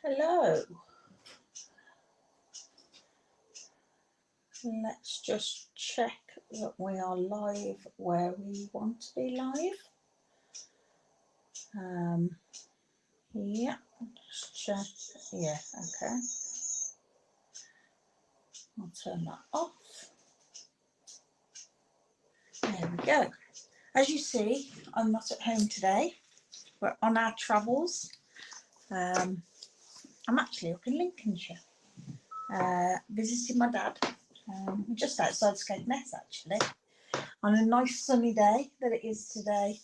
Hello. Let's just check that we are live where we want to be live. Yeah, just check. Yeah, okay. I'll turn that off. There we go. As you see, I'm not at home today. We're on our travels. I'm actually up in Lincolnshire, visiting my dad. Just outside Skegness, actually, on a nice sunny day that it is today.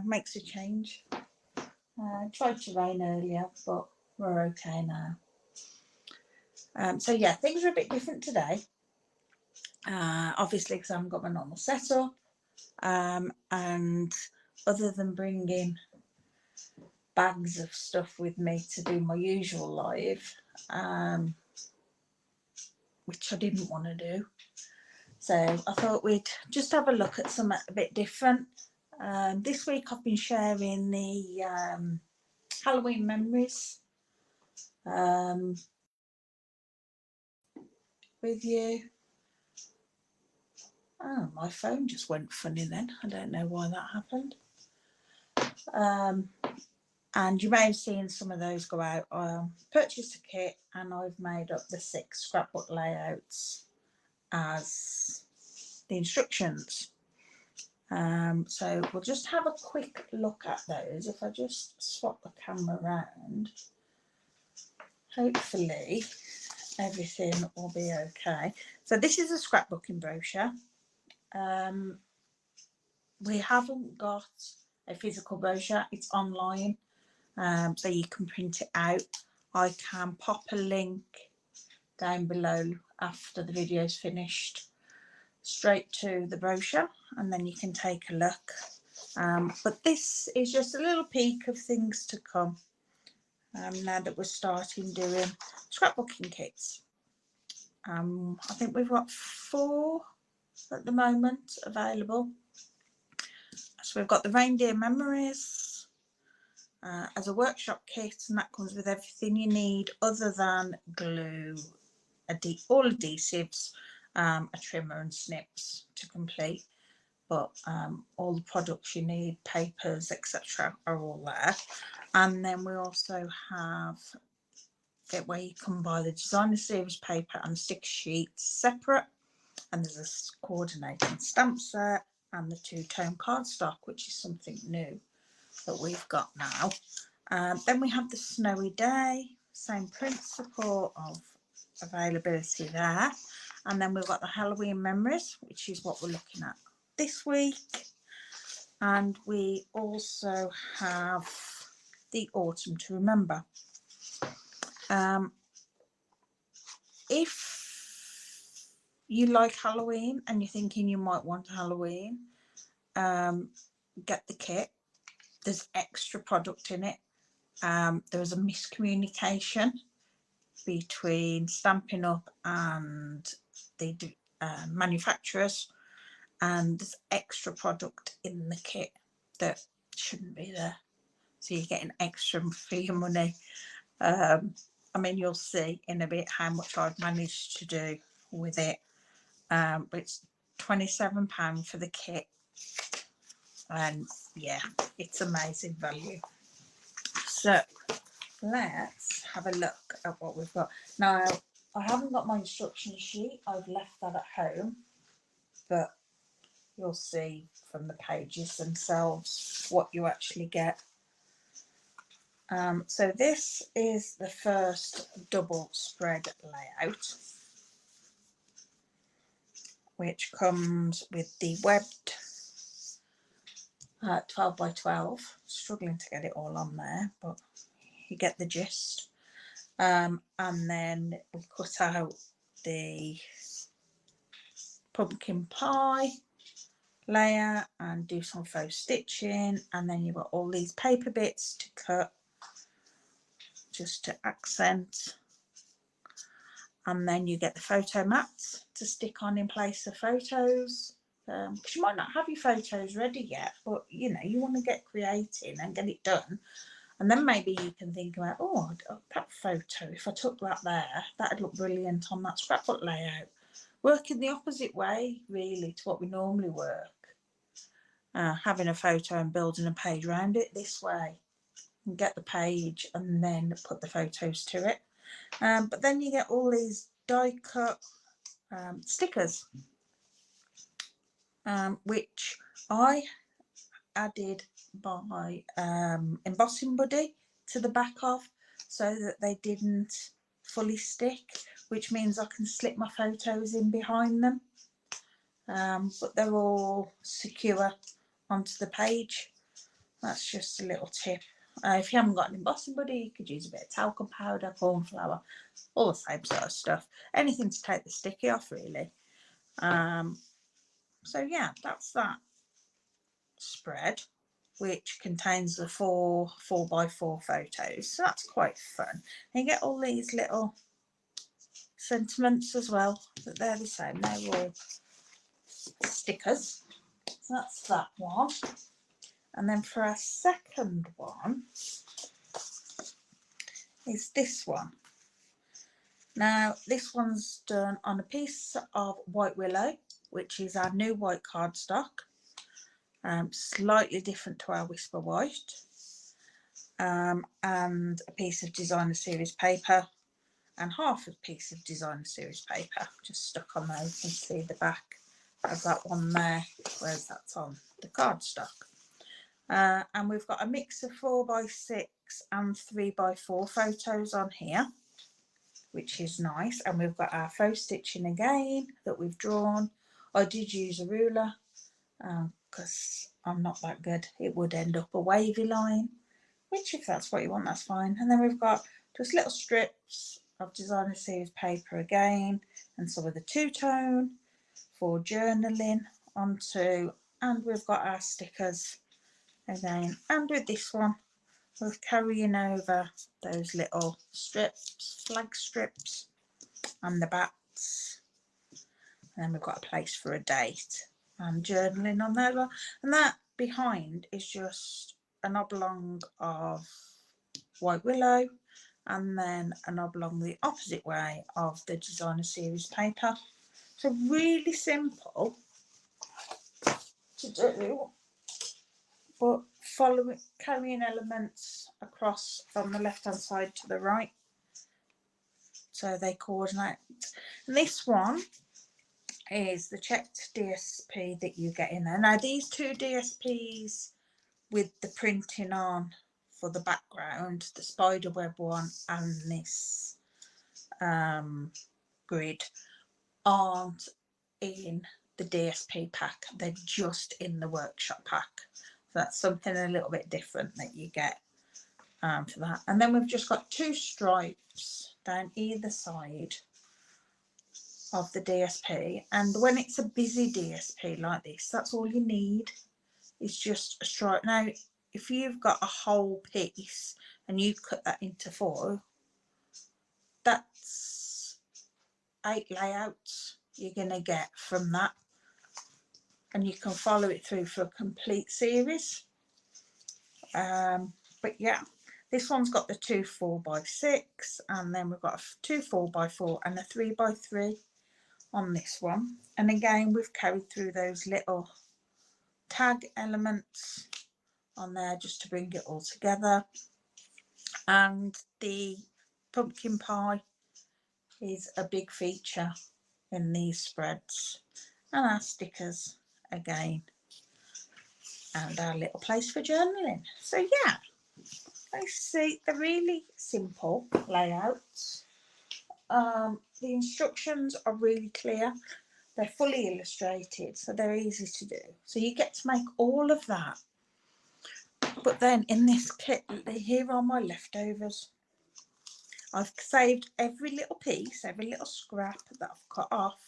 Makes a change. Tried to rain earlier, but we're okay now. So yeah, things are a bit different today. Obviously, because I haven't got my normal setup, and other than bringing bags of stuff with me to do my usual live, which I didn't want to do. So I thought we'd just have a look at something a bit different. This week I've been sharing the Halloween Memories with you. Oh, my phone just went funny then. I don't know why that happened. And you may have seen some of those go out. I purchased a kit and I've made up the 6 scrapbook layouts as the instructions. So we'll just have a quick look at those. If I just swap the camera around, hopefully everything will be okay. So this is a scrapbooking brochure. We haven't got a physical brochure, it's online, so you can print it out. I can pop a link down below after the video is finished straight to the brochure, and then you can take a look. But this is just a little peek of things to come now that we're starting doing scrapbooking kits. I think we've got 4 at the moment available. So we've got the Reindeer Memories as a workshop kit, and that comes with everything you need other than glue, all adhesives, a trimmer and snips to complete. But all the products you need, papers, etc., are all there. And then we also have it where you can buy the designer series paper and sticker sheets separate. And there's a coordinating stamp set and the 2-tone cardstock, which is something new that we've got now. Then we have the Snowy Day, same principle of availability there. And then we've got the Halloween Memories, which is what we're looking at this week. And we also have the Autumn to Remember. If you like Halloween and you're thinking you might want Halloween, get the kit. There's extra product in it. There was a miscommunication between Stampin' Up and the manufacturers, and there's extra product in the kit that shouldn't be there, so you're getting extra for your money. I mean, you'll see in a bit how much I've managed to do with it. But it's £27 for the kit, and yeah, it's amazing value. So let's have a look at what we've got. Now, I haven't got my instruction sheet, I've left that at home, but you'll see from the pages themselves what you actually get. So this is the first double spread layout, which comes with the webbed 12 by 12. Struggling to get it all on there, but you get the gist. And then we cut out the pumpkin pie layer and do some faux stitching, and then you've got all these paper bits to cut just to accent, and then you get the photo mats to stick on in place of photos, because you might not have your photos ready yet, but you know, you want to get creating and get it done. And then maybe you can think about, oh, that photo, if I took that there, that'd look brilliant on that scrapbook layout. Working the opposite way, really, to what we normally work. Having a photo and building a page around it this way. And get the page and then put the photos to it. But then you get all these die cut stickers, which I added by embossing buddy to the back of, so that they didn't fully stick, which means I can slip my photos in behind them, but they're all secure onto the page. That's just a little tip. If you haven't got an embossing buddy, you could use a bit of talcum powder, corn flour, all the same sort of stuff. Anything to take the sticky off, really. So yeah, that's that spread, which contains the four 4x4 photos. So that's quite fun. And you get all these little sentiments as well, but they're the same. They're all stickers. So that's that one. And then for our second one is this one. Now this one's done on a piece of white willow, which is our new white cardstock, slightly different to our Whisper White, and a piece of designer series paper and half a piece of designer series paper just stuck on there. You can see the back of that one there, whereas that's on the cardstock. And we've got a mix of 4x6 and 3x4 photos on here, which is nice. And we've got our faux stitching again that we've drawn. I did use a ruler because I'm not that good. It would end up a wavy line, which if that's what you want, that's fine. And then we've got just little strips of designer series paper again, and some of the two-tone for journaling onto, and we've got our stickers again. And with this one, we're carrying over those little strips, flag strips, and the bats. And then we've got a place for a date and journaling on there. And that behind is just an oblong of white willow, and then an oblong the opposite way of the designer series paper. So really simple to do, but following, carrying elements across from the left hand side to the right, so they coordinate. And this one is the checked DSP that you get in there. Now these two DSPs with the printing on for the background, the spiderweb one and this grid, aren't in the DSP pack. They're just in the workshop pack. So that's something a little bit different that you get for that. And then we've just got two stripes down either side of the DSP. And when it's a busy DSP like this, that's all you need. It's just a stripe. Now, if you've got a whole piece and you cut that into 4, that's 8 layouts you're going to get from that. And you can follow it through for a complete series. But yeah, this one's got the 2 4x6, and then we've got a 2 4x4 and a 3x3 on this one. And again, we've carried through those little tag elements on there just to bring it all together. And the pumpkin pie is a big feature in these spreads, and our stickers again, and our little place for journaling. So yeah, I see they're really simple layouts. The instructions are really clear. They're fully illustrated, so they're easy to do. So you get to make all of that. But then in this kit, here are my leftovers. I've saved every little piece, every little scrap that I've cut off,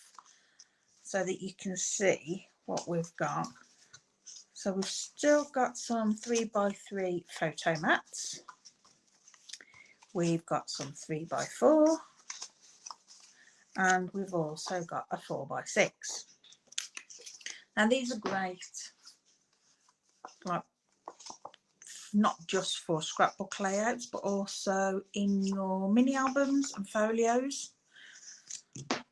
so that you can see what we've got. So we've still got some 3x3 photo mats. We've got some 3x4. And we've also got a 4x6. Now these are great, like not just for scrapbook layouts, but also in your mini albums and folios.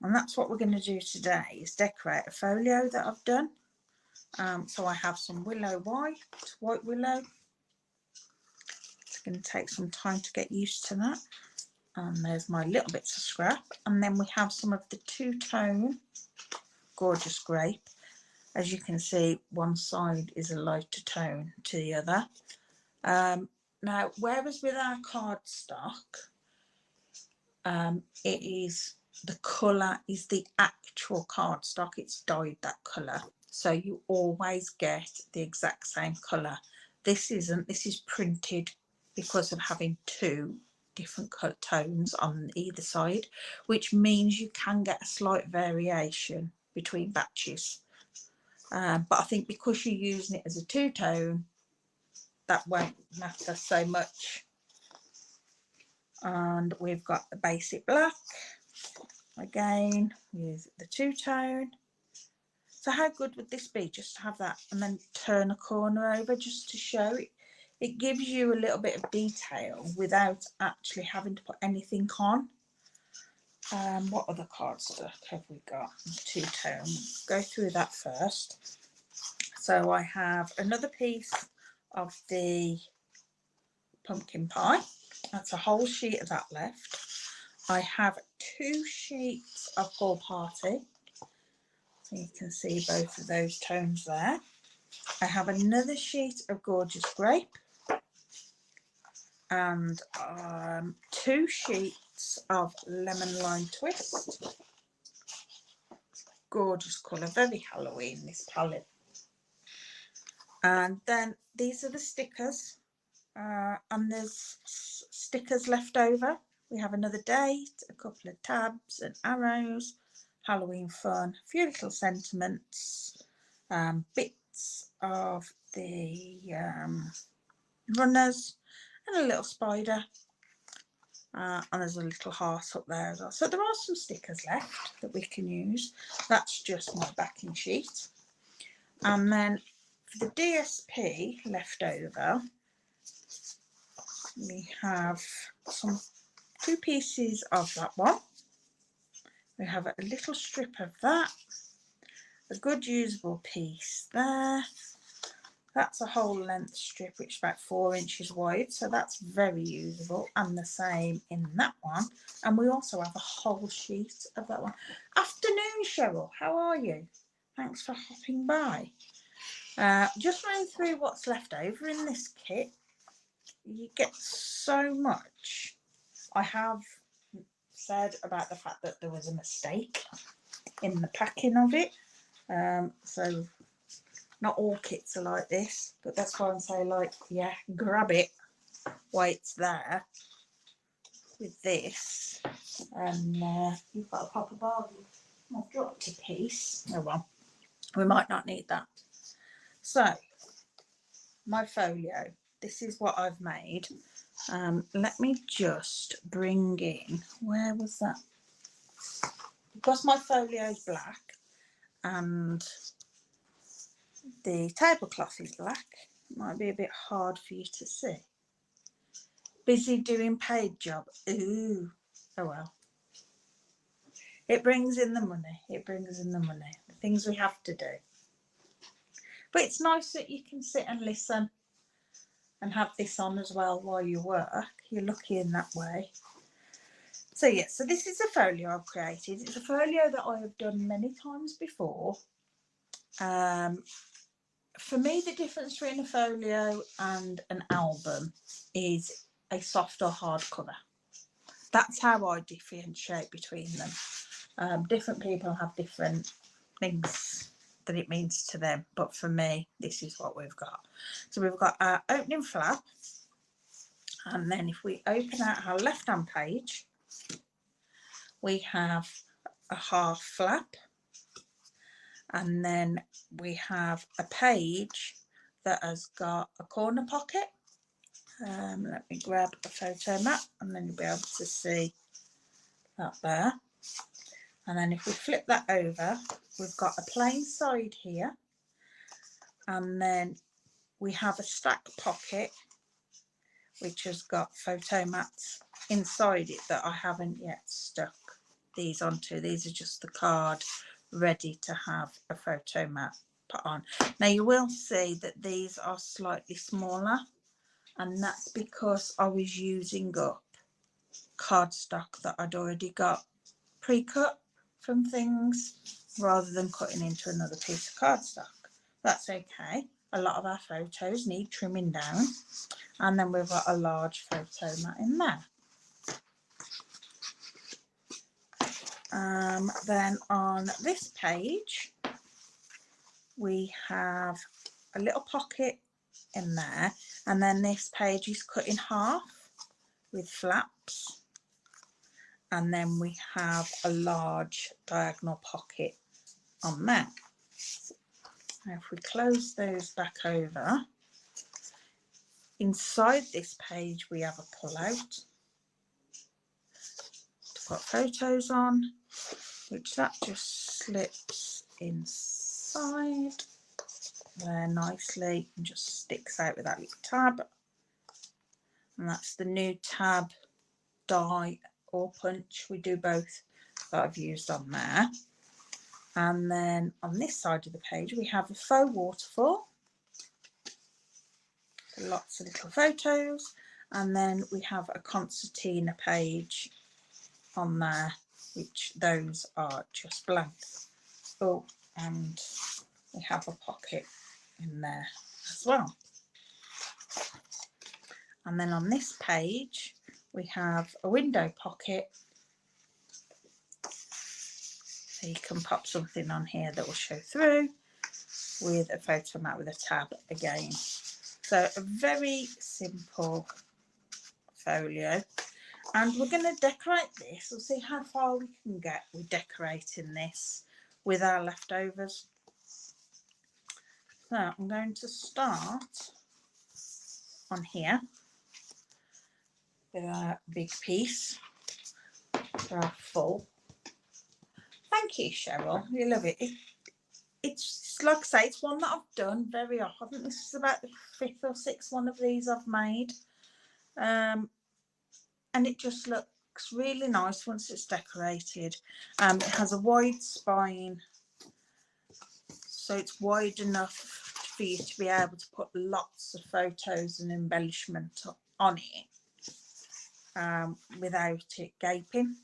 And that's what we're going to do today, is decorate a folio that I've done. So I have some willow white willow. It's going to take some time to get used to that. And there's my little bits of scrap. And then we have some of the two-tone gorgeous grape. As you can see, one side is a lighter tone to the other. Now, whereas with our cardstock, it is the colour is the actual cardstock. It's dyed that colour, so you always get the exact same colour. This isn't. This is printed because of having two different colour tones on either side, which means you can get a slight variation between batches. But I think because you're using it as a two-tone, that won't matter so much. And we've got the basic black again with the two-tone. So how good would this be, just to have that and then turn a corner over just to show it? It gives you a little bit of detail without actually having to put anything on. What other cardstock have we got? Two-tone. Go through that first. So I have another piece of the pumpkin pie. That's a whole sheet of that left. I have 2 sheets of Fall Party. So you can see both of those tones there. I have another sheet of Gorgeous Grape. And 2 sheets of Lemon Lime Twist. Gorgeous colour, very Halloween, this palette. And then these are the stickers. And there's stickers left over. We have another date, a couple of tabs and arrows, Halloween fun, a few little sentiments, bits of the runners, and a little spider. And there's a little heart up there as well. So there are some stickers left that we can use. That's just my backing sheet. And then for the DSP left over, we have 2 pieces of that one. We have a little strip of that, a good usable piece there. That's a whole length strip, which is about 4 inches wide, so that's very usable, and the same in that one. And we also have a whole sheet of that one. Afternoon, Cheryl, how are you? Thanks for hopping by. Just running through what's left over in this kit. You get so much. I have said about the fact that there was a mistake in the packing of it, so not all kits are like this, but that's why I'm saying, like, yeah, grab it while it's there with this. And you've got a proper bargain. I've dropped a piece. Oh well, we might not need that. So my folio, this is what I've made. Let me just bring in, where was that? Because my folio is black and the tablecloth is black, it might be a bit hard for you to see. Busy doing paid job. Ooh, oh well. It brings in the money. It brings in the money. The things we have to do. But it's nice that you can sit and listen and have this on as well while you work. You're lucky in that way. So yeah, so this is a folio I've created. It's a folio that I have done many times before. For me, the difference between a folio and an album is a soft or hard cover. That's how I differentiate between them. Different people have different things that it means to them, but for me, this is what we've got. So we've got our opening flap, and then if we open out our left-hand page, we have a half flap, and then we have a page that has got a corner pocket. Let me grab a photo map, and then you'll be able to see that there. And then if we flip that over, we've got a plain side here, and then we have a stack pocket which has got photo mats inside it that I haven't yet stuck these onto. These are just the card ready to have a photo mat put on. Now you will see that these are slightly smaller, and that's because I was using up cardstock that I'd already got pre-cut from things rather than cutting into another piece of cardstock. That's okay. A lot of our photos need trimming down, and then we've got a large photo mat in there. Then on this page we have a little pocket in there, and then this page is cut in half with flaps, and then we have a large diagonal pocket on there. Now if we close those back over, inside this page we have a pull out to put photos on, which that just slips inside there nicely and just sticks out with that little tab, and that's the new tab, die or punch, we do both, that I've used on there. And then on this side of the page we have a faux waterfall, lots of little photos, and then we have a concertina page on there, which those are just blank. Oh, and we have a pocket in there as well. And then on this page we have a window pocket, so you can pop something on here that will show through, with a photo mat with a tab again. So a very simple folio, and we're going to decorate this. We'll see how far we can get with decorating this with our leftovers. So I'm going to start on here with our big piece for our full. Thank you, Cheryl, you love it. It's like I say, it's one that I've done very often. I think this is about the 5th or 6th one of these I've made, and it just looks really nice once it's decorated. It has a wide spine, so it's wide enough for you to be able to put lots of photos and embellishment on it without it gaping.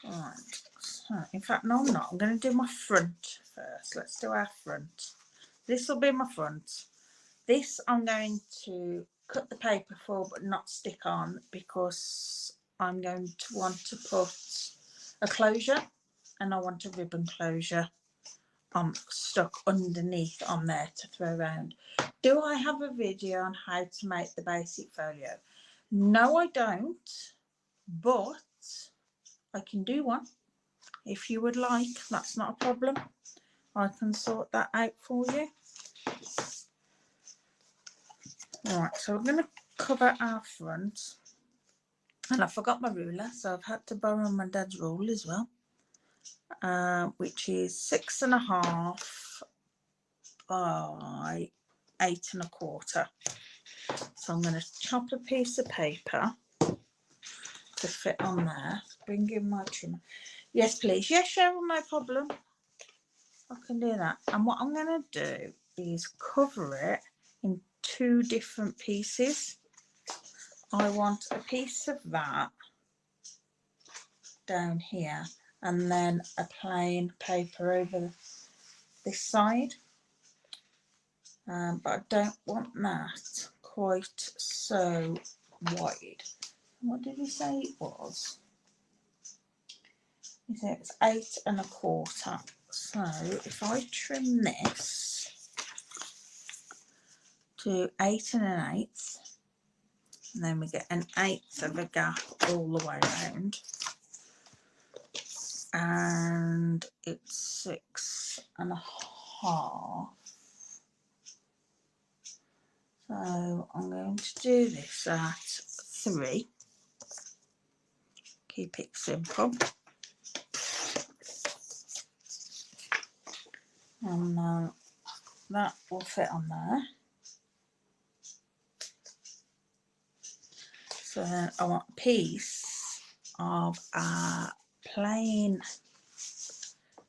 Right, so in fact no, I'm not, I'm going to do my front first. Let's do our front. This will be my front. This I'm going to cut the paper for but not stick on, because I'm going to want to put a closure, and I want a ribbon closure stuck underneath on there to throw around. Do I have a video on how to make the basic folio? No, I don't, but I can do one if you would like. That's not a problem. I can sort that out for you. Right, so we're going to cover our front, and I forgot my ruler, so I've had to borrow my dad's rule as well, which is 6.5 by 8.25. So I'm going to chop a piece of paper to fit on there. Bring in my trimmer. Yes, please. Yes, Cheryl, no problem. I can do that. And what I'm going to do is cover it in 2 different pieces. I want a piece of that down here, and then a plain paper over this side, but I don't want that quite so wide. What did he say it was? He said it was 8.25. So if I trim this to 8 1/8, and then we get 1/8 of a gap all the way around, and it's 6.5. So I'm going to do this at 3. Keep it simple. And that will fit on there. So I want a piece of plain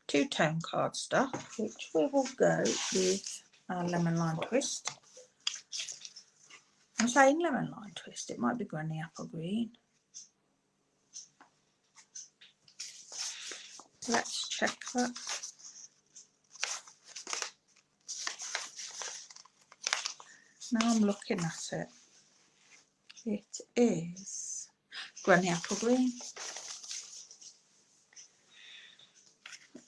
two-tone cardstock, which we will go with our lemon lime twist. I'm saying lemon lime twist, it might be granny apple green. Let's check that. Now I'm looking at it. It is granny apple green.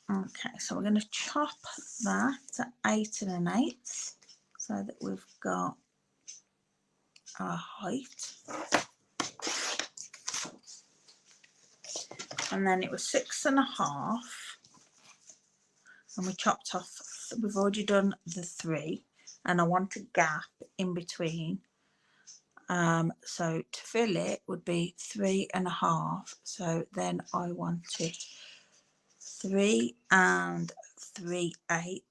Okay, so we're going to chop that to 8 1/8 so that we've got our height. And then it was 6 1/2, and we chopped off, we've already done the 3, and I want a gap in between. So to fill it would be 3 1/2, so then I want it 3 3/8,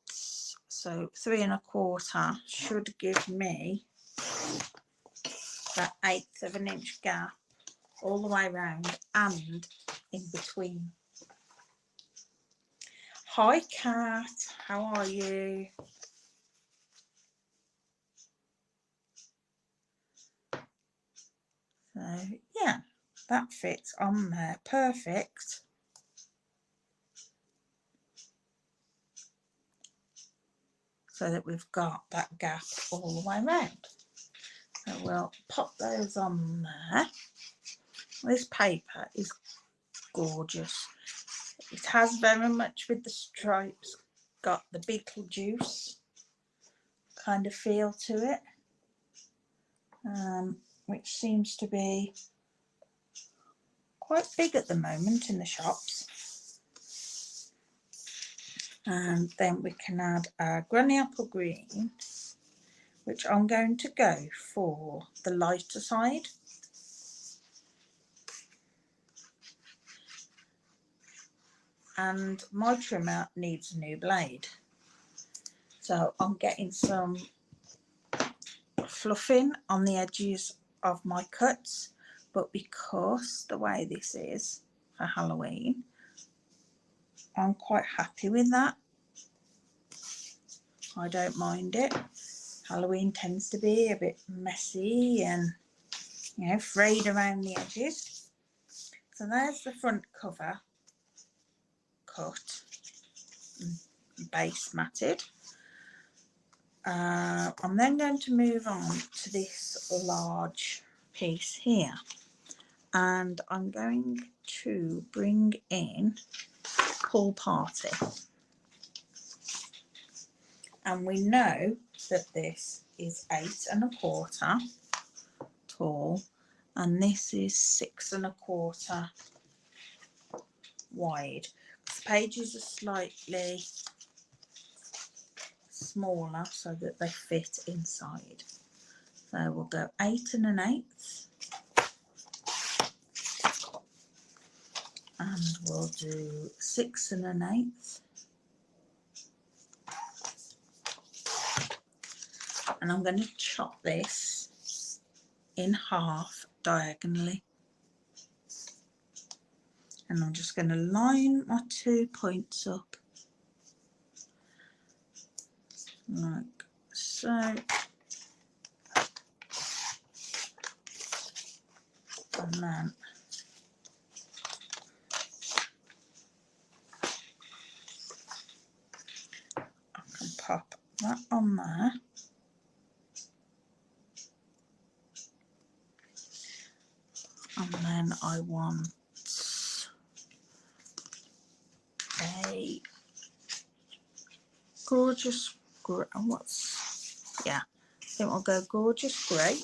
so 3 1/4 should give me that 1/8 of an inch gap all the way around and in between. Hi Kat, how are you? So yeah, that fits on there perfect. So that we've got that gap all the way around. So we'll pop those on there. This paper is gorgeous. It has very much with the stripes got the Beetlejuice kind of feel to it, which seems to be quite big at the moment in the shops. And then we can add our granny apple green, which I'm going to go for the lighter side. And my trimmer needs a new blade, so I'm getting some fluffing on the edges of my cuts, but because the way this is for Halloween, I'm quite happy with that. I don't mind it. Halloween tends to be a bit messy and, you know, frayed around the edges. So there's the front cover cut, base matted. I'm then going to move on to this large piece here, and I'm going to bring in Pool Party, and we know that this is 8 1/4 tall and this is 6 1/4 wide. The pages are slightly smaller so that they fit inside. So we'll go 8 1/8 and we'll do 6 1/8, and I'm going to chop this in half diagonally, and I'm just going to line my 2 points up like so. And then I can pop that on there. And then I want a gorgeous grey. I think we'll go gorgeous grey.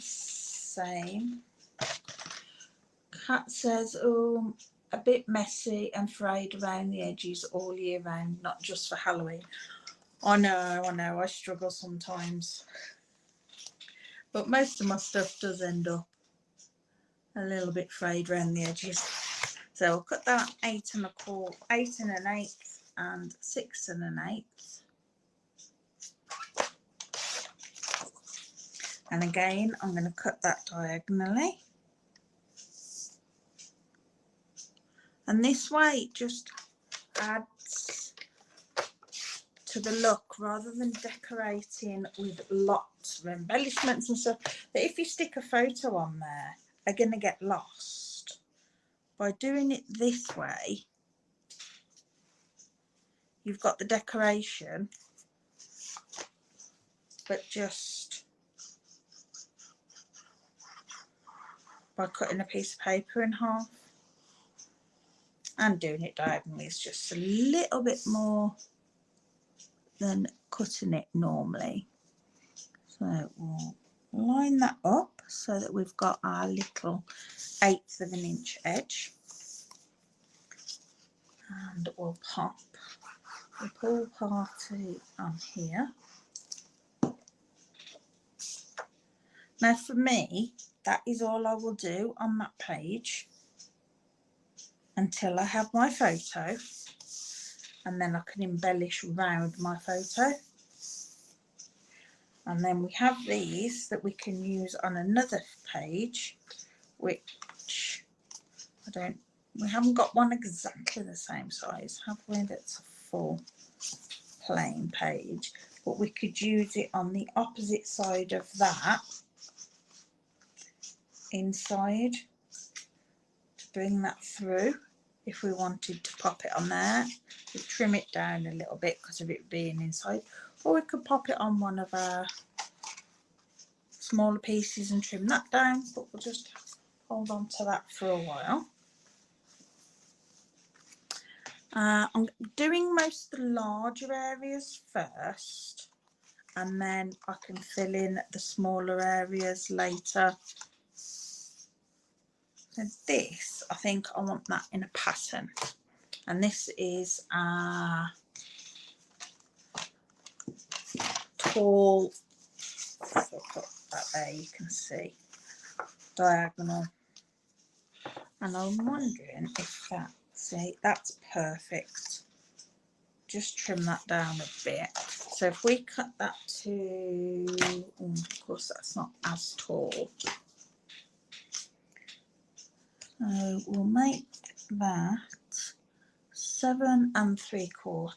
Same. Kat says, oh, a bit messy and frayed around the edges all year round, not just for Halloween. I know, I struggle sometimes. But most of my stuff does end up a little bit frayed around the edges. So I'll cut that 8 1/8 and 6 1/8. And again, I'm going to cut that diagonally. And this way it just adds to the look, rather than decorating with lots of embellishments and stuff that if you stick a photo on there are going to get lost. By doing it this way, you've got the decoration, but just by cutting a piece of paper in half and doing it diagonally is just a little bit more than cutting it normally. So we'll line that up so that we've got our little 1/8 of an inch edge, and we'll pop the pull party on here. Now for me, that is all I will do on that page until I have my photo, and then I can embellish around my photo. And then we have these that we can use on another page, which we haven't got one exactly the same size, have we? That's a full plain page, but we could use it on the opposite side of that inside to bring that through if we wanted to pop it on there. We trim it down a little bit because of it being inside, or we could pop it on one of our smaller pieces and trim that down, but we'll just hold on to that for a while. I'm doing most of the larger areas first, and then I can fill in the smaller areas later. So this, I think I want that in a pattern, and this is a tall, so I'll put that there, you can see, diagonal, and I'm wondering if that, see, that's perfect. Just trim that down a bit. So if we cut that to, of course that's not as tall, so we'll make that 7 3/4.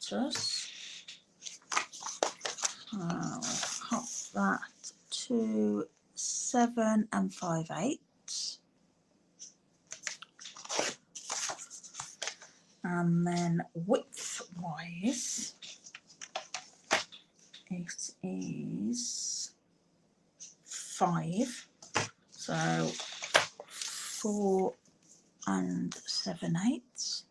I'll cut that to 7 5/8, and then width wise it is 5, so 4 7/8.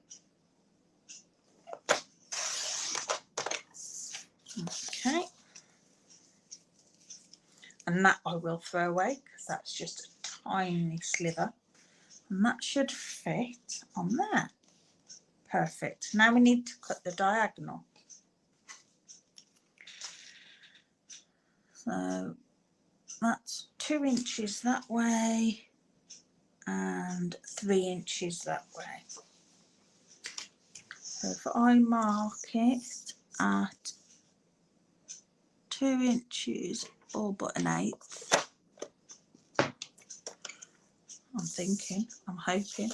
Okay, and that I will throw away because that's just a tiny sliver, and that should fit on there. Perfect. Now we need to cut the diagonal. So that's 2 inches that way and 3 inches that way. So if I mark it at 2 inches all but an 1/8, I'm thinking, I'm hoping,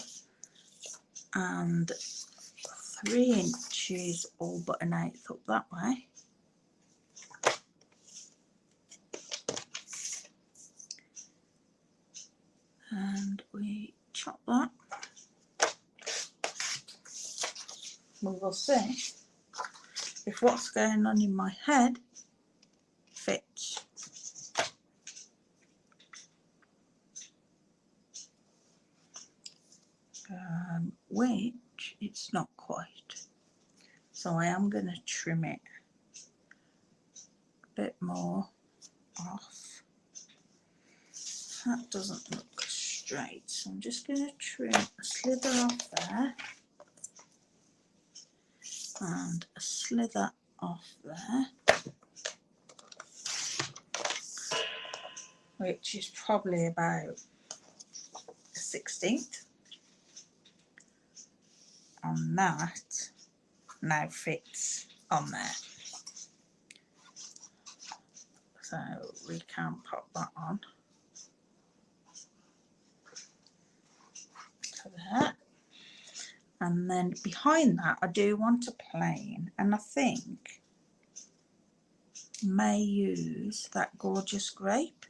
and 3 inches all but an 1/8 up that way. And we chop that. We will see if what's going on in my head fits. Which it's not quite. So I am going to trim it a bit more off. That doesn't look straight, so I'm just going to trim a slither off there and a slither off there, which is probably about a 1/16, and that now fits on there. So we can pop that on to there. And then behind that I do want a plain, and I think may use that gorgeous grape.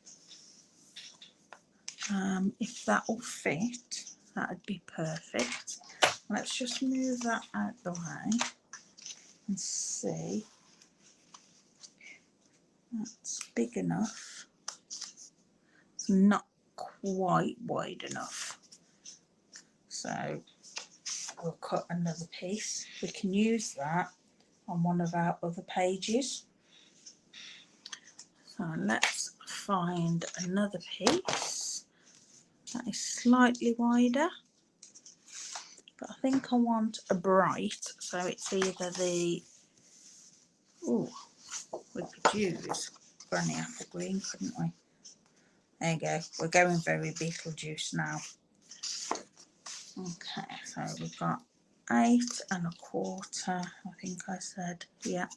If that will fit, that would be perfect. Let's just move that out the way and see. That's big enough. It's not quite wide enough. So we'll cut another piece. We can use that on one of our other pages. So let's find another piece that is slightly wider, but I think I want a bright, so it's either the, oh, we could use Granny Apple Green, couldn't we? There you go, we're going very Beetlejuice now. Okay, so we've got 8 1/4, I think I said, yeah.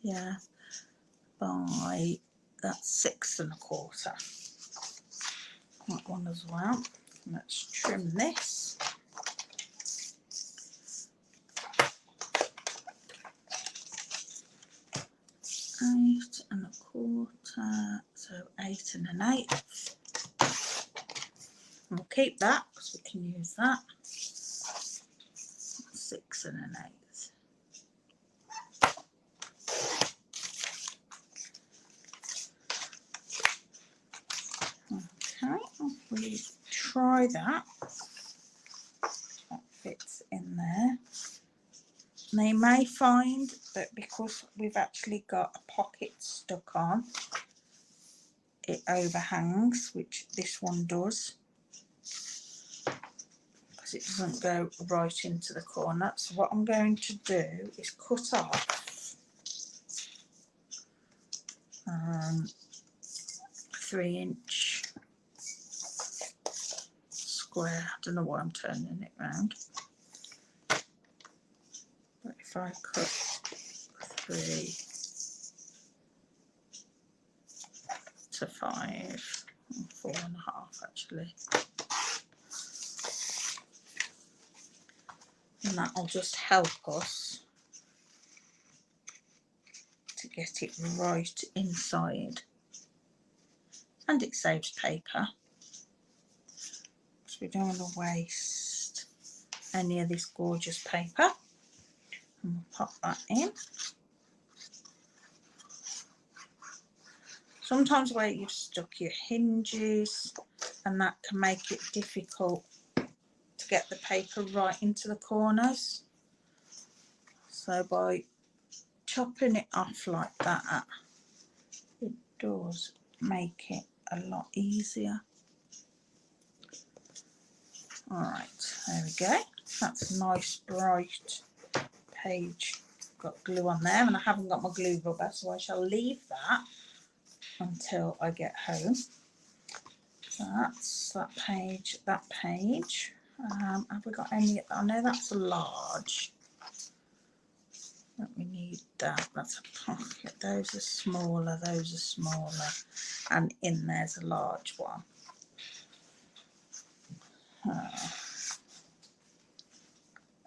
Yeah, by, that's 6 1/4. That one as well. Let's trim this. Eight 1/4, so 8 1/8. We'll keep that because we can use that. 6 1/8. Okay, we try that. That fits in there. Now you may find that because we've actually got a pocket stuck on, it overhangs, which this one does, because it doesn't go right into the corner. So what I'm going to do is cut off 3-inch square. I don't know why I'm turning it round, but if I cut 3 to 5, 4.5 actually, and that will just help us to get it right inside, and it saves paper because we don't want to waste any of this gorgeous paper. And we'll pop that in. Sometimes where you've stuck your hinges, and that can make it difficult to get the paper right into the corners. So by chopping it off like that, it does make it a lot easier. Alright, there we go. That's a nice bright page. Got glue on there, and I haven't got my glue rubber, so I shall leave that until I get home. So that's that page, that page. Have we got any? I know that's a large. Don't we need that? That's a pocket. Those are smaller, those are smaller. And in there's a large one.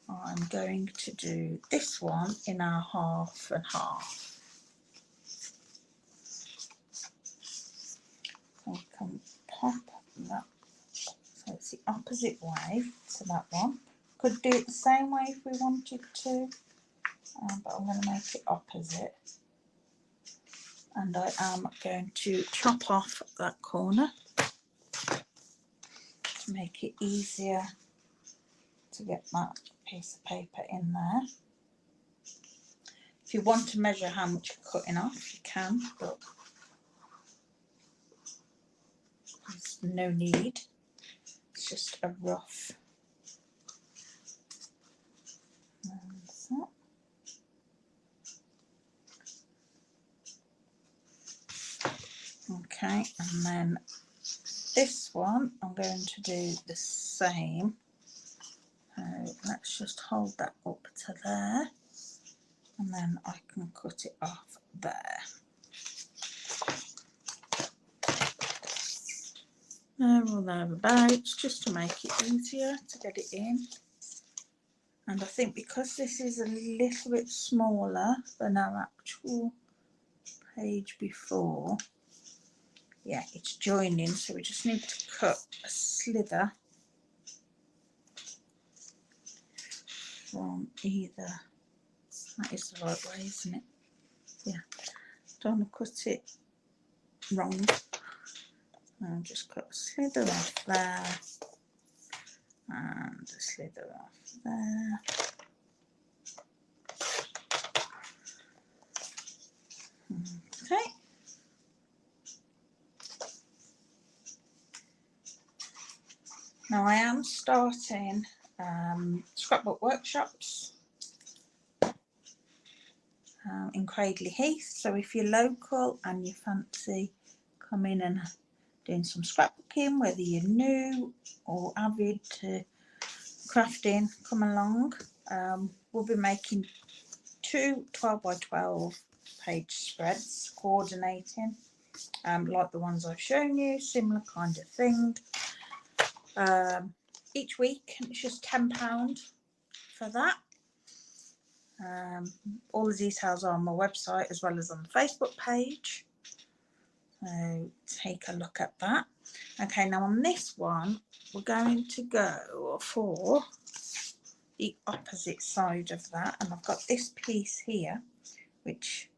I'm going to do this one in our 1/2 and 1/2. We can pop that, so it's the opposite way to that one. Could do it the same way if we wanted to, but I'm going to make it opposite. And I am going to chop off that corner to make it easier to get that piece of paper in there. If you want to measure how much you're cutting off, you can, but there's no need. It's just a rough. Okay, and then this one I'm going to do the same. So let's just hold that up to there. then I can cut it off there. There or thereabouts, just to make it easier to get it in. And I think because this is a little bit smaller than our actual page before, yeah, it's joining, so we just need to cut a slither from either. That is the right way, isn't it? Yeah, don't want to cut it wrong. I'll just cut a slither off there and a slither off there. Okay. Now I am starting scrapbook workshops in Cradley Heath, so if you're local and you fancy coming and doing some scrapbooking, whether you're new or avid to crafting, come along. We'll be making 2 12 by 12 page spreads, coordinating, like the ones I've shown you, similar kind of thing. Each week, it's just £10 for that. All the details are on my website as well as on the Facebook page, so take a look at that. Okay, now on this one we're going to go for the opposite side of that, and I've got this piece here which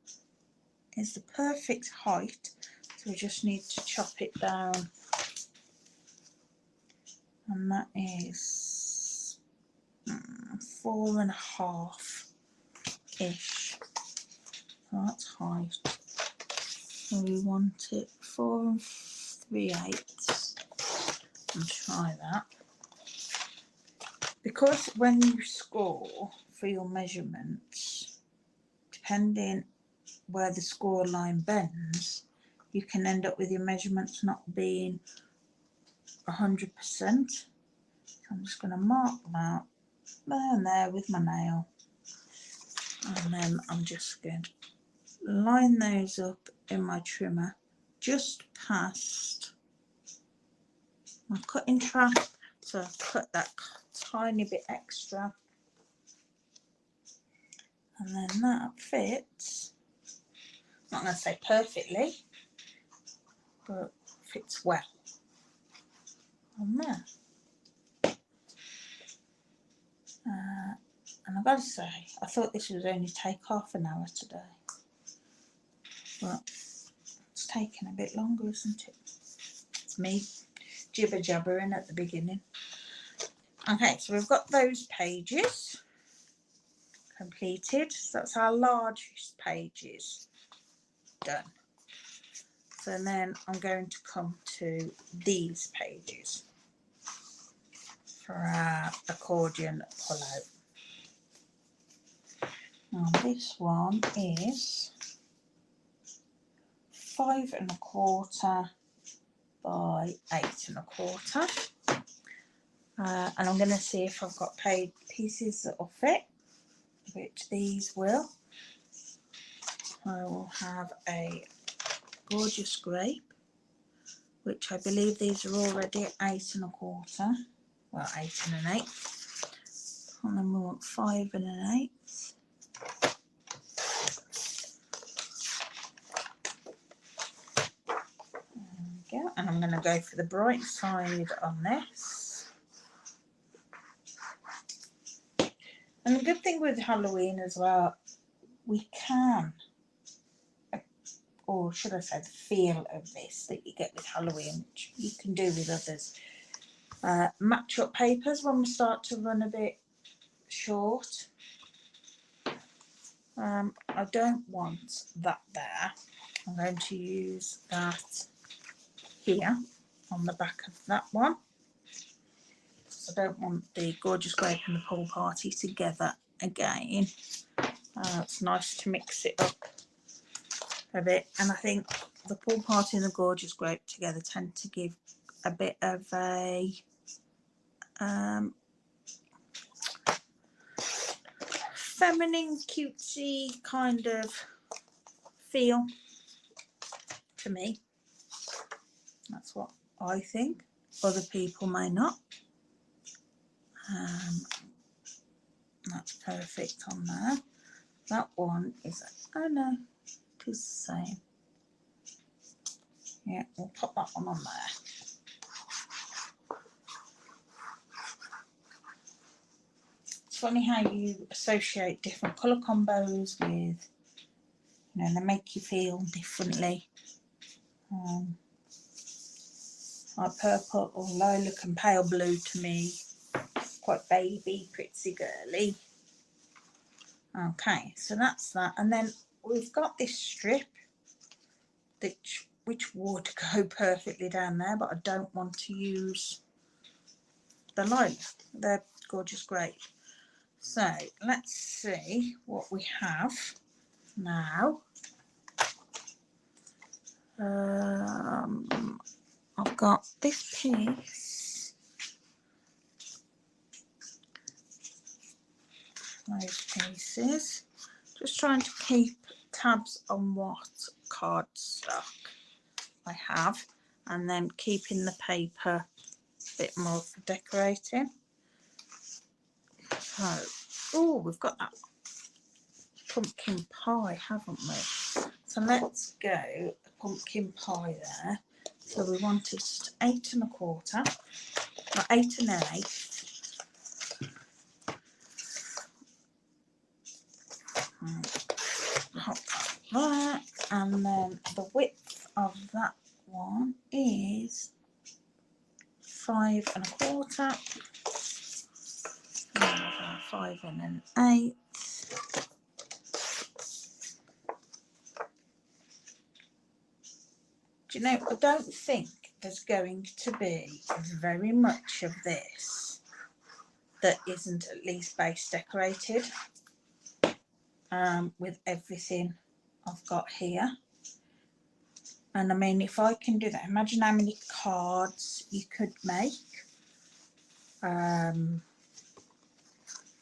is the perfect height, so we just need to chop it down, and that is 4.5 ish, so that's height. So we want it 4 3/8, and try that. Because when you score for your measurements, depending where the score line bends, you can end up with your measurements not being 100%. So I'm just going to mark that there and there with my nail, and then I'm just going to line those up in my trimmer just past my cutting track, so I've cut that tiny bit extra, and then that fits. I'm not going to say perfectly, but fits well on there. And I've got to say, I thought this would only take half an hour today, but it's taken a bit longer, isn't it? It's me jibber jabbering at the beginning. Okay, so we've got those pages completed. So that's our largest pages done. So then I'm going to come to these pages for our accordion pull out. Now this one is 5 1/4 by 8 1/4, and I'm going to see if I've got pieces that will fit, which these will. I will have a gorgeous grape, which I believe these are already at 8 1/4, well 8 1/8, and then we want 5 1/8. And I'm going to go for the bright side on this. And the good thing with Halloween as well, we can, or should I say the feel of this that you get with Halloween, which you can do with others, match up papers when we start to run a bit short. I don't want that there. I'm going to use that here on the back of that one. I don't want the gorgeous grape and the pool party together again. It's nice to mix it up a bit, and I think the pool party and the gorgeous grape together tend to give a bit of a feminine, cutesy kind of feel to me. That's what I think. Other people may not. That's perfect on there. That one is, oh no, it is the same. Yeah, we'll pop that one on there. It's funny how you associate different colour combos with, you know, they make you feel differently. Like purple or lilac and pale blue to me, quite baby, pretty girly. Okay, so that's that. And then we've got this strip which would go perfectly down there, but I don't want to use the lilac. They're gorgeous grey. So let's see what we have now. I've got this piece, those pieces, just trying to keep tabs on what cardstock I have, and then keeping the paper a bit more for decorating. So, oh, we've got that pumpkin pie, haven't we? So let's go a pumpkin pie there. So we wanted 8 1/4, or 8 1/8. Pop that, and then the width of that one is 5 1/4, 5 1/8. Do you know, I don't think there's going to be very much of this that isn't at least base decorated, with everything I've got here. And I mean, if I can do that, imagine how many cards you could make,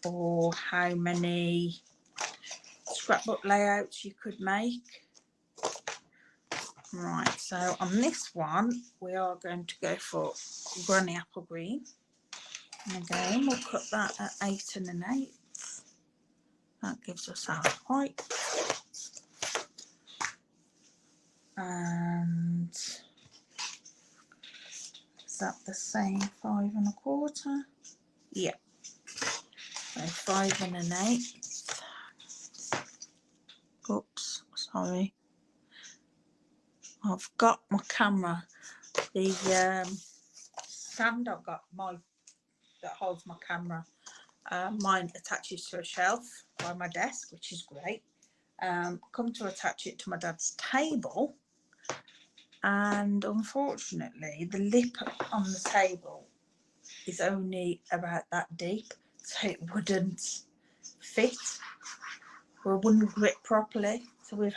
or how many scrapbook layouts you could make. Right, so on this one we are going to go for Granny Apple Green, and again we'll cut that at 8 1/8. That gives us our white, and is that the same 5 1/4? Yeah, so 5 1/8. Oops, sorry. I've got my camera, the stand I've got that holds my camera. Mine attaches to a shelf by my desk, which is great. Come to attach it to my dad's table, and unfortunately the lip on the table is only about that deep, so it wouldn't fit, or it wouldn't grip properly. So we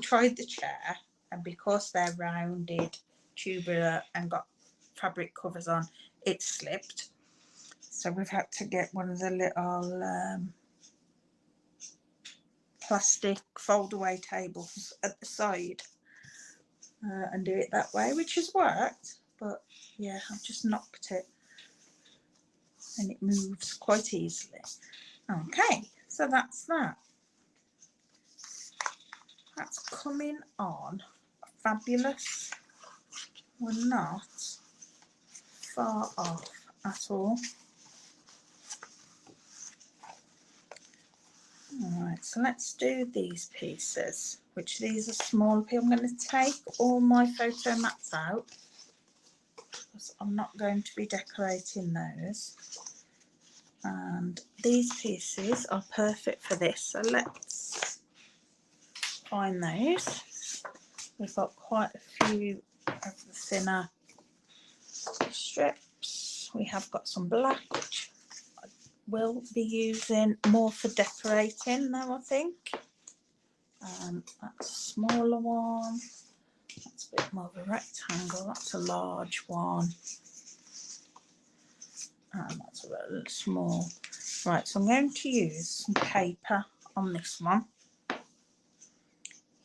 tried the chair, and because they're rounded, tubular, and got fabric covers on, it slipped. So we've had to get one of the little plastic fold away tables at the side, and do it that way, which has worked. But yeah, I've just knocked it and it moves quite easily. Okay, so that's that. That's coming on fabulous. We're not far off at all. Alright, so let's do these pieces, which these are small. I'm going to take all my photo mats out because I'm not going to be decorating those. And these pieces are perfect for this. So let's find those. We've got quite a few of the thinner strips. We have got some black, which I will be using more for decorating though, I think. That's a smaller one. That's a bit more of a rectangle. That's a large one. That's a little small. Right, so I'm going to use some paper on this one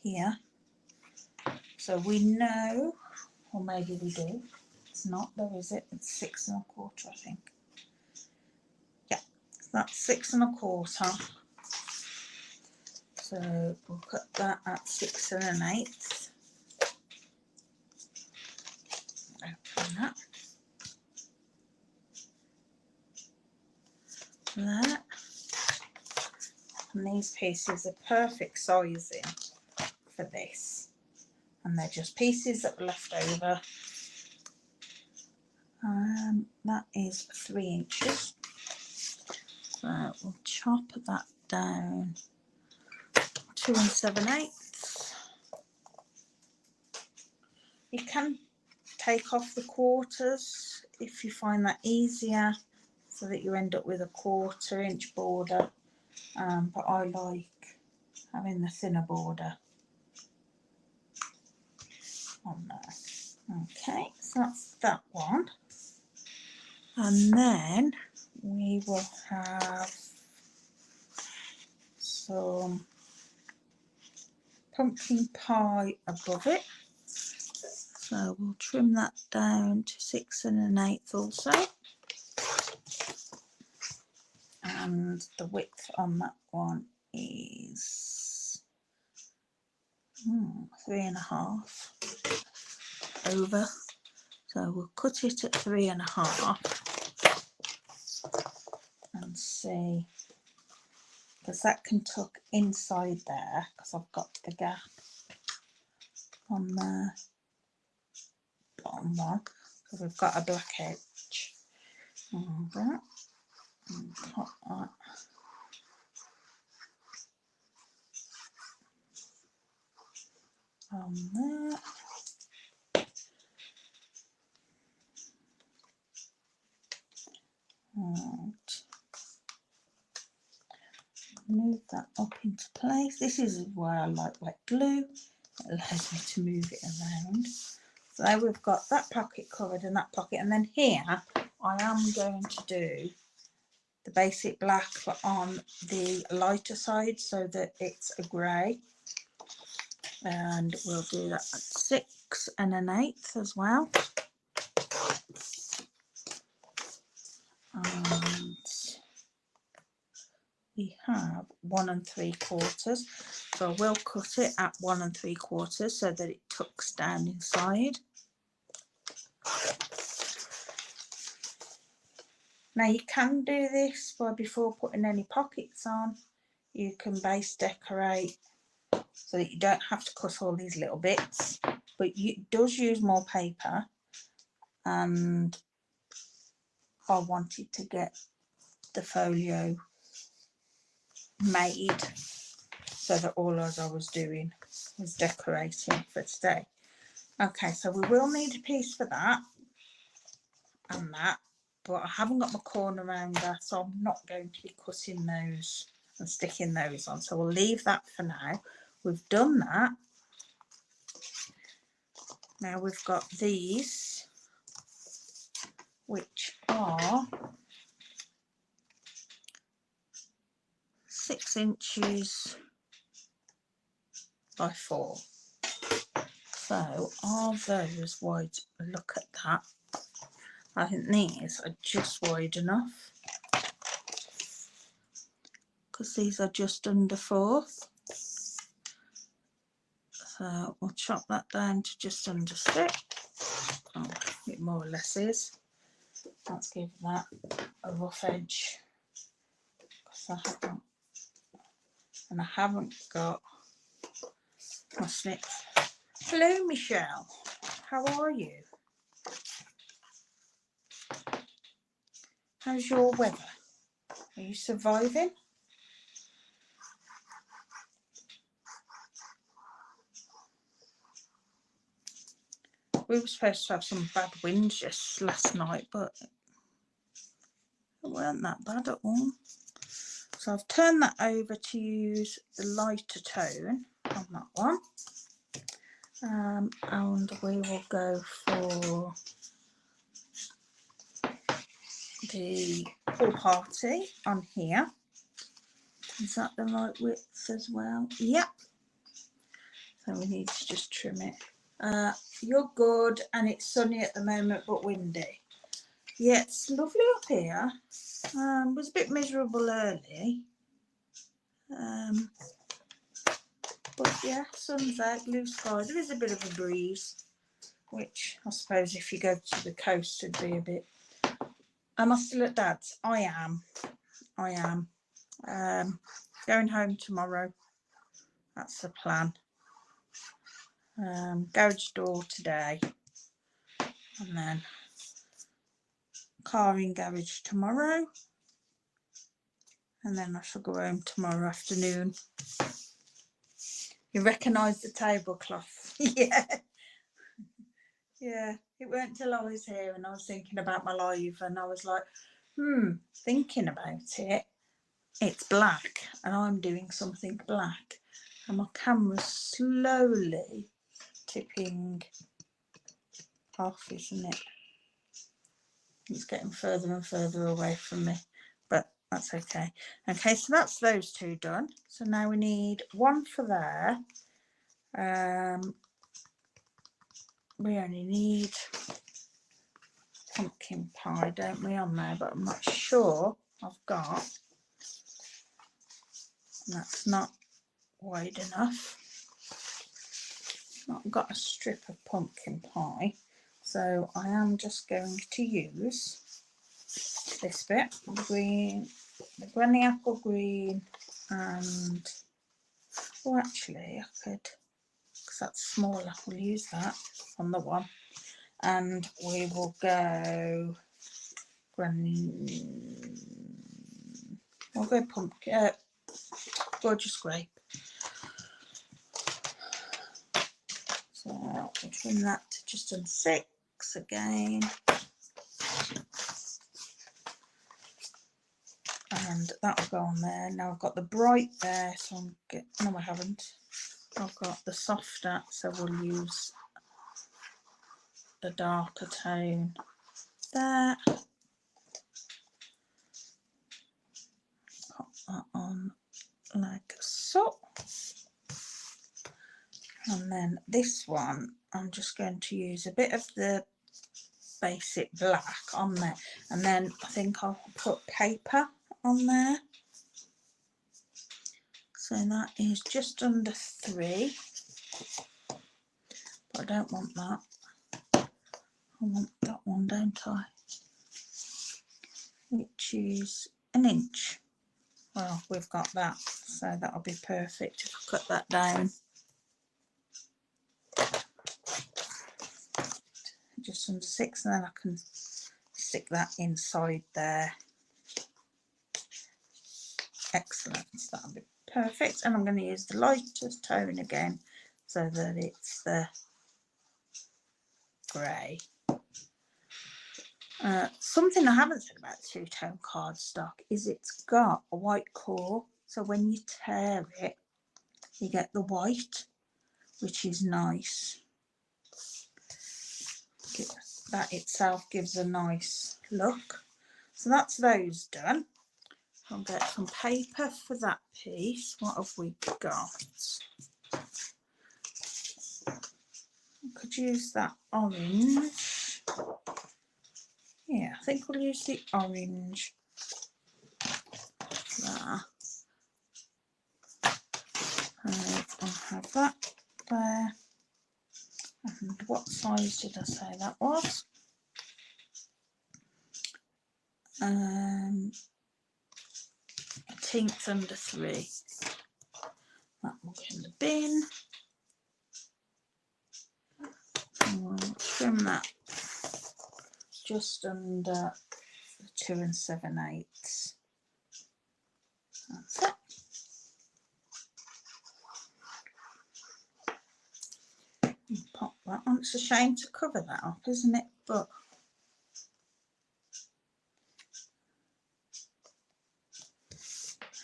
here. So we know, or maybe we do, it's not, though, is it? It's 6 1/4, I think. Yeah, that's 6 1/4. So we'll cut that at 6 1/8. Open that. There. And these pieces are perfect sizing for this. And they're just pieces that were left over. That is 3 inches. So we'll chop that down 2 7/8. You can take off the quarters if you find that easier, so that you end up with a 1/4 inch border. But I like having the thinner border on there. Okay, so that's that one. And then we will have some pumpkin pie above it. So we'll trim that down to 6 1/8 also. And the width on that one is 3.5 over. So we'll cut it at 3.5 and see, because that can tuck inside there, because I've got the gap on the bottom one. So we've got a black edge on that, and cut that. On there. And move that up into place. This is where I like wet glue. It allows me to move it around. So there we've got that pocket covered and that pocket. And then here I am going to do the basic black, but on the lighter side, so that it's a grey. And we'll do that at 6 1/8 as well. And we have 1 3/4, so I will cut it at 1 3/4 so that it tucks down inside. Now you can do this by, before putting any pockets on, you can base decorate so that you don't have to cut all these little bits, but it does use more paper, and I wanted to get the folio made so that all I was doing was decorating for today. Okay, so we will need a piece for that and that, but I haven't got my corner rounder, so I'm not going to be cutting those and sticking those on, so we'll leave that for now. We've done that. Now we've got these, which are 6 inches by 4. So are those wide? Look at that. I think these are just wide enough, because these are just under 4. So we'll chop that down to just under 6. Oh, it more or less is. Let's give that a rough edge, because I haven't got my snips. Hello, Michelle. How are you? How's your weather? Are you surviving? We were supposed to have some bad winds just last night, but it weren't that bad at all. So I've turned that over to use the lighter tone on that one. And we will go for the pool party on here. Is that the right width as well? Yep. So we need to just trim it. You're good, and it's sunny at the moment but windy. Yeah, it's lovely up here. It was a bit miserable early. But yeah, sun's out, blue sky. There is a bit of a breeze, which I suppose if you go to the coast it'd be a bit. Am I still at Dad's? I am. Going home tomorrow. That's the plan. Garage door today, and then car in garage tomorrow, and then I shall go home tomorrow afternoon. You recognise the tablecloth? Yeah, it weren't till I was here and I was thinking about my live, and I was like, thinking about it. It's black and I'm doing something black, and my camera's slowly tipping off, isn't it? It's getting further and further away from me, but that's okay. Okay, so that's those two done. So now we need one for there. We only need pumpkin pie, don't we, on there, but I'm not sure I've got. That's not wide enough. I've got a strip of pumpkin pie, so I am just going to use this bit, the green, the granny apple green, and actually I could, because that's smaller, we'll use that on the one, and we will go granny. We'll go pumpkin, gorgeous grape. So I'll trim that to just on 6 again. And that will go on there. Now I've got the bright there, so no, I haven't. I've got the softer, so we'll use the darker tone there. Pop that on like so. And then this one, I'm just going to use a bit of the basic black on there, and then I think I'll put paper on there. So that is just under 3, but I don't want that. I want that one, don't I? Which is 1 inch. Well, we've got that, so that'll be perfect if I cut that down. Just under 6, and then I can stick that inside there. Excellent, so that'll be perfect. And I'm going to use the lightest tone again, so that it's the grey. Something I haven't said about two-tone cardstock is it's got a white core, so when you tear it, you get the white, which is nice. That itself gives a nice look. So that's those done. I'll get some paper for that piece. What have we got? I could use that orange. Yeah, I think we'll use the orange there. I'll have that there. And what size did I say that was? 1/10 under 3. That will go in the bin. And we'll trim that just under 2 7/8. That's it. Pop that on. It's a shame to cover that up, isn't it? But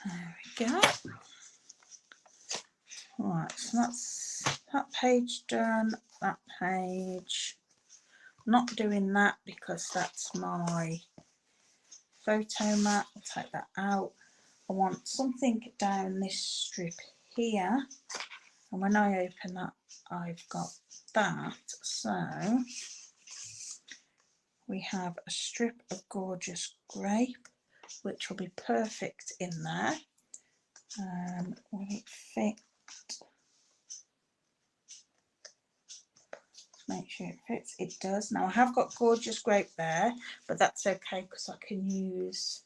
there we go. Right, so that's that page done. That page. I'm not doing that because that's my photo mat. I'll take that out. I want something down this strip here, and when I open that I've got that. So we have a strip of gorgeous grape which will be perfect in there. Will it fit? Make sure it fits. It does. Now I have got gorgeous grape there, but that's okay because I can use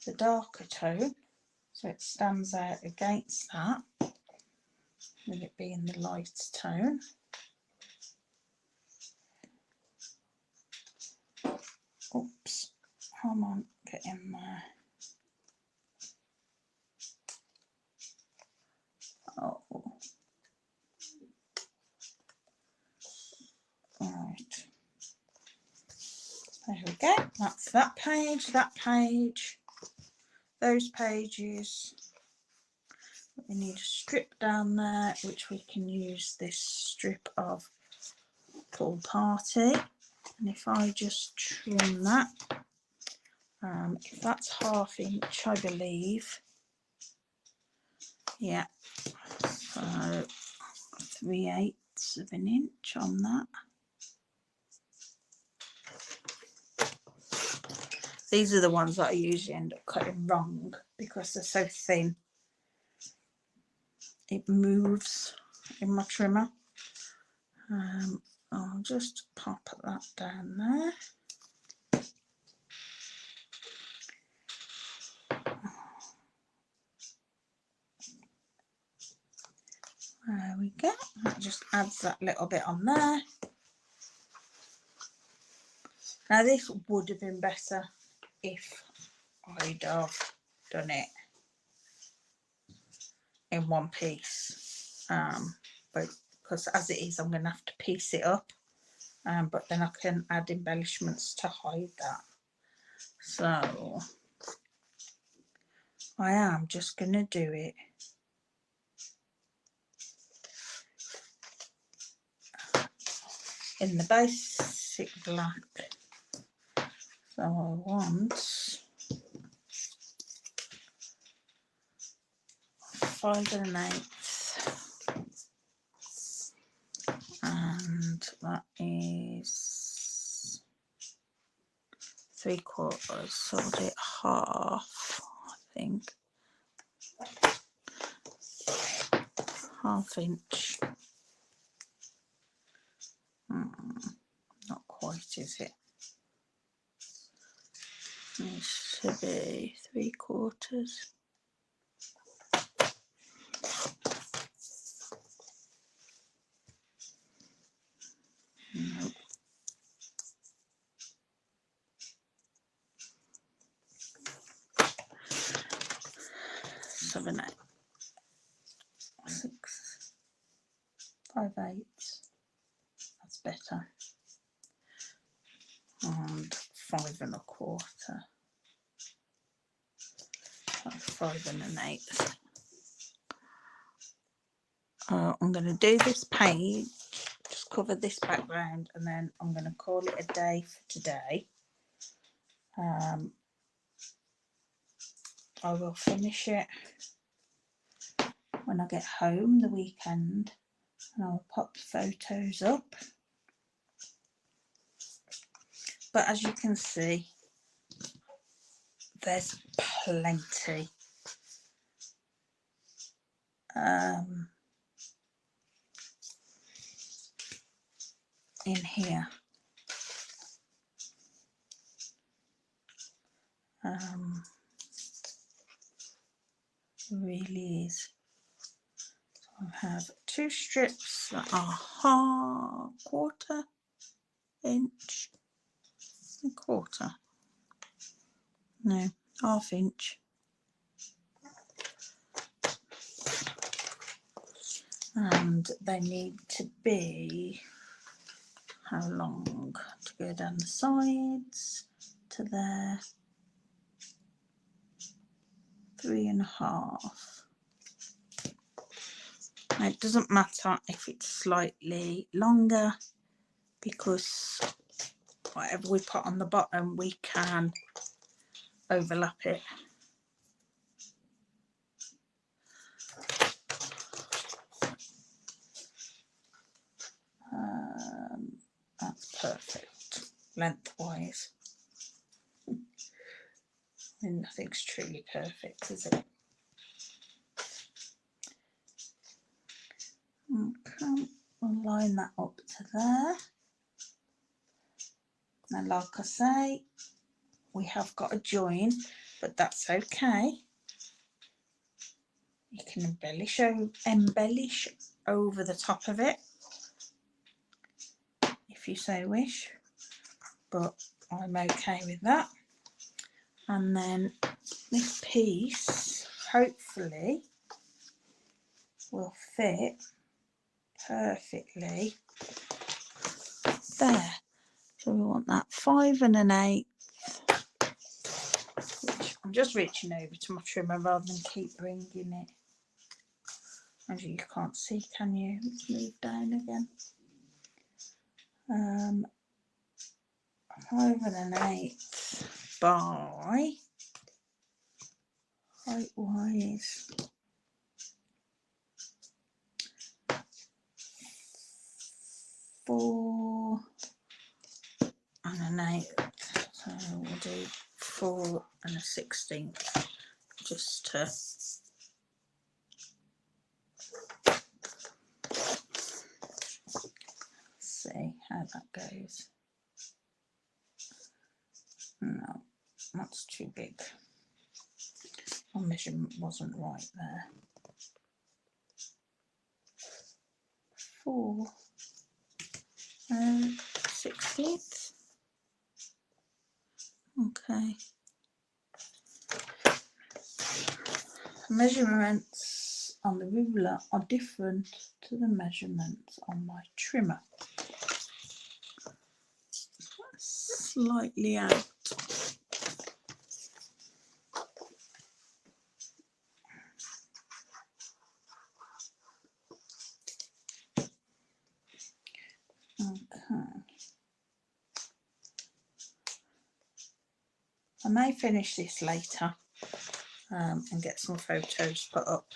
the darker tone so it stands out against that with it being the light tone. Oops, come on, get in there. Oh, right. There we go. That's that page, those pages. We need a strip down there, which we can use this strip of Pool Party. And if I just trim that, if that's 1/2 inch, I believe. Yeah, so 3/8 of an inch on that. These are the ones that I usually end up cutting wrong because they're so thin. It moves in my trimmer. I'll just pop that down there. There we go. That just adds that little bit on there. Now this would have been better if I'd have done it in one piece, but because as it is I'm going to have to piece it up, but then I can add embellishments to hide that. So I am just going to do it in the basic black. So I want 5 1/8, and that is 3/4, so I'll do it 1/2, I think. 1/2 inch. Not quite, is it? It should be 3/4. Nope. Seven, 8, 6, 5/8. That's better. And 5 1/4. 5 1/8. I'm going to do this page, just cover this background, and then I'm going to call it a day for today. I will finish it when I get home the weekend, and I'll pop photos up. But as you can see, there's plenty in here. Really is. So I have 2 strips that are 1/4 inch, 1/4, no, 1/2 inch, and they need to be, how long to go down the sides to there, 3 1/2. Now it doesn't matter if it's slightly longer because whatever we put on the bottom, we can overlap it. That's perfect lengthwise. I mean, nothing's truly perfect, is it? Okay, we'll line that up to there. Now, like I say, we have got a join, but that's okay. You can embellish over the top of it if you so wish, but I'm okay with that. And then this piece hopefully will fit perfectly there. So we want that 5 1/8, which I'm just reaching over to my trimmer rather than keep bringing it. As you can't see, can you? Let's move down again. 5 1/8 by height wise 4 1/8. So we'll do 4 1/16 just to see how that goes. No, that's too big. My measurement wasn't right there. 4 1/16. Okay. Measurements on the ruler are different to the measurements on my trimmer. Slightly out. Okay. I may finish this later and get some photos put up.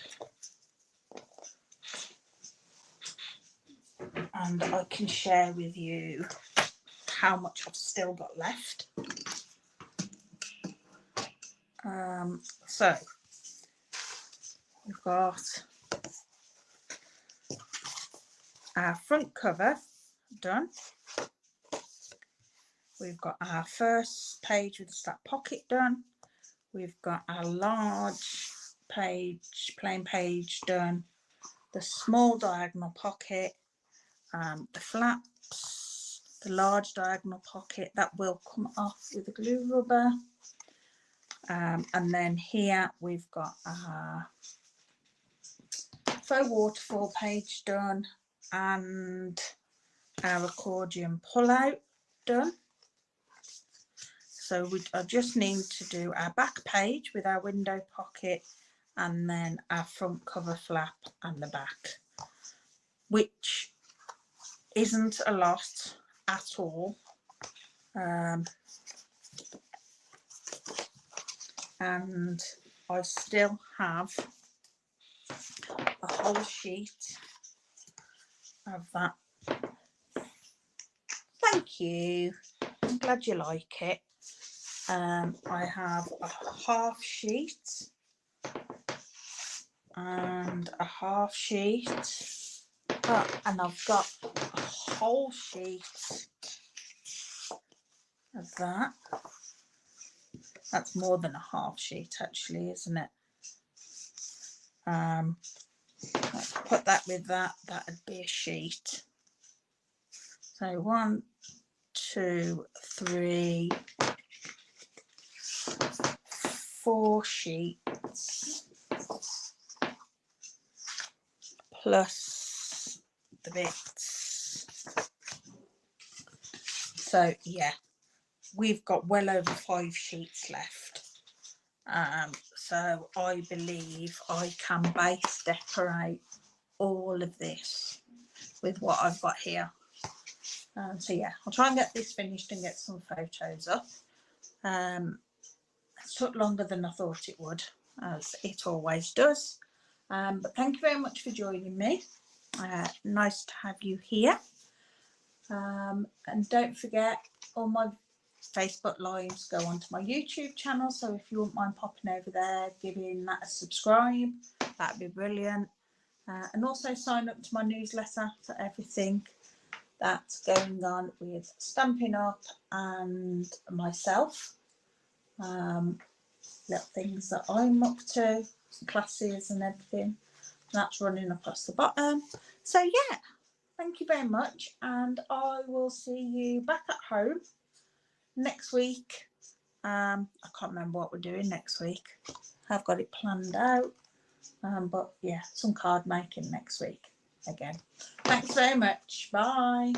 And I can share with you how much I've still got left. So we've got our front cover done. We've got our first page with the slap pocket done. We've got our large page, plain page done. The small diagonal pocket, the flaps, the large diagonal pocket that will come off with the glue rubber. And then here we've got our faux waterfall page done and our accordion pull out done. So I just need to do our back page with our window pocket and then our front cover flap and the back, which isn't a lot at all. And I still have a whole sheet of that. Thank you. I'm glad you like it. I have a half sheet and a half sheet. And I've got a whole sheet of that. That's more than a half sheet actually, isn't it? Let's put that with that, that'd be a sheet. So 1, 2, 3, 4 sheets plus the bits. So yeah, we've got well over 5 sheets left. So I believe I can base decorate all of this with what I've got here. So yeah, I'll try and get this finished and get some photos up. It took longer than I thought it would, as it always does. But thank you very much for joining me. Nice to have you here. And don't forget, all my Facebook lives go onto my YouTube channel, so if you wouldn't mind popping over there, giving that a subscribe, that'd be brilliant. And also sign up to my newsletter for everything that's going on with Stampin' Up and myself. Little things that I'm up to, classes and everything. That's running across the bottom. So yeah, thank you very much, and I will see you back at home next week. I can't remember what we're doing next week. I've got it planned out. But yeah, some card making next week again. Thanks very much. Bye.